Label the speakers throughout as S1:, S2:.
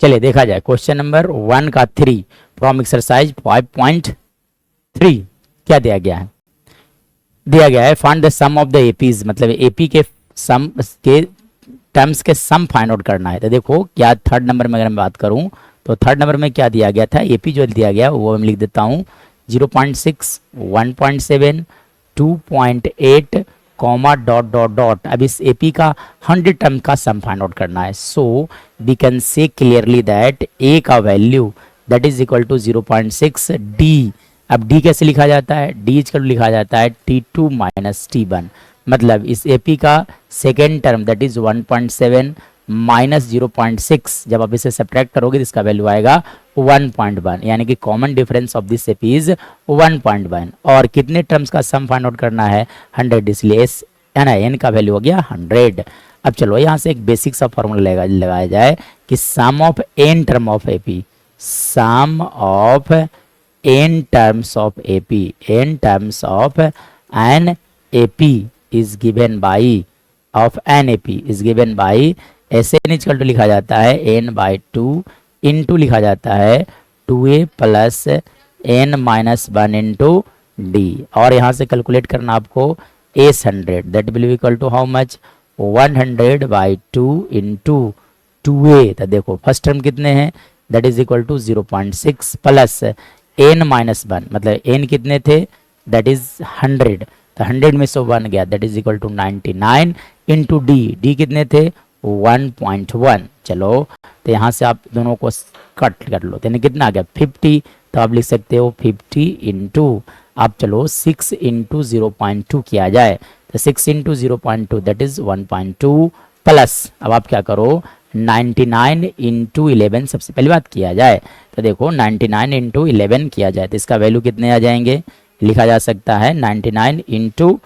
S1: चलिए देखा जाए क्वेश्चन नंबर 1 का 3 फ्रॉम एक्सरसाइज 5.3 क्या दिया गया है। दिया गया है find the sum of the APs, मतलब एपी के सम के टर्म्स के सम फाइंड आउट करना है। तो देखो क्या थर्ड नंबर में अगर मैं बात करूं तो थर्ड नंबर में क्या दिया गया था, एपी जो दिया गया वो मैं लिख देता हूं 0.6, 1.7, 2.8 कॉमा डॉट डॉट डॉट। अब इस एपी का 100 टर्म का सम फाइंड आउट करना है। So we can say clearly that A का value that is equal to 0.6 D. अब डी कैसे लिखा जाता है, डी इक्वल लिखा जाता है T2 माइनस T1, मतलब इस एपी का second term that is 1.7 minus 0.6, जब आप इसे सब्ट्रैक्ट करोगे तो इसका वैल्यू आएगा 1.1, यानी कि common difference of this AP is 1.1। और कितने टर्म्स का सम फाइंड आउट करना है 100, इसलिए एस है ना एन का वैल्यू हो गया 100। अब चलो यहाँ से एक बेसिक सा फॉर्मूला लगाया जाए कि sum of n term of AP, sum of n terms of AP, n terms of an AP is given by of an AP is given by Sn equal to लिखा जाता है n/2 into लिखा जाता है 2a plus n minus 1 into D. और यहाँ से calculate करना आपको S 100 that will be equal to how much 100/2 into 2a। तो देखो फर्स्ट टर्म कितने हैं that is equal to 0.6 plus n minus 1, मतलब n कितने थे दैट इज 100, तो 100 में से 1 गया that is equal to 99 into D कितने थे 1.1। चलो तो यहाँ से आप दोनों को कट कर लो, तो यानी कितना आ गया 50, तो आप लिख सकते हो 50 इंटू, आप चलो 6 इंटू 0.2 किया जाए तो 6 इंटू 0.2 दैट इज 1.2 प्लस, अब आप क्या करो 99 इंटू 11 सबसे पहली बात किया जाए, तो देखो 99 इंटू 11 किया जाए तो इसका वैल्यू कितने आ जाएंगे, लिखा जा सकता है 99 इंटू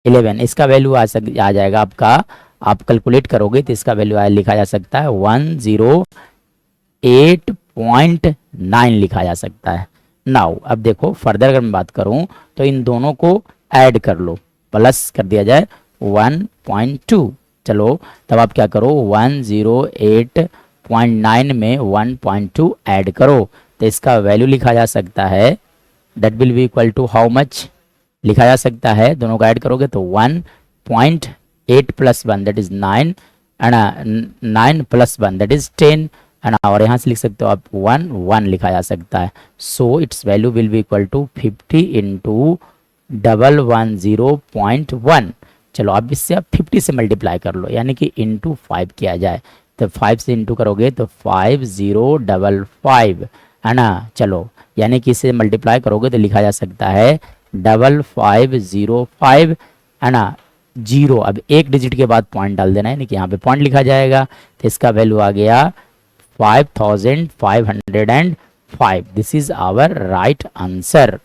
S1: 11, इसका वैल्यू आ जाएगा आपका, आप कैलकुलेट करोगे तो इसका वैल्यू लिखा जा सकता है 108.9 लिखा जा सकता है। नाउ अब देखो फर्दर अगर मैं बात करूं तो इन दोनों को ऐड कर लो, प्लस कर दिया जाए 1.2, चलो तब आप क्या करो 108.9 में 1.2 ऐड करो तो इसका वैल्यू लिखा जा सकता है that will be equal to how much, लिखा जा सकता है दोनों को ऐड करोगे तो 1.8 plus 1 that is 9 and 9 plus 1 that is 10 and, और यहाँ से लिख सकते हो आप 1 लिखा जा सकता है। So its value will be equal to 50 into 110.1। चलो अब इससे आप 50 से मल्टीप्लाई कर लो, यानी कि इंटू 5 किया जाए, तो 5 से इंटू करोगे तो 5055 है ना। चलो यानी कि इसे मल्टीप्लाई करोगे तो लिखा जा सकता है 5505 है ना, जीरो, अब एक डिजिट के बाद पॉइंट डाल देना है, यानी कि यहाँ पे पॉइंट लिखा जाएगा तो इसका वैल्यू आ गया 5505। This is our right answer.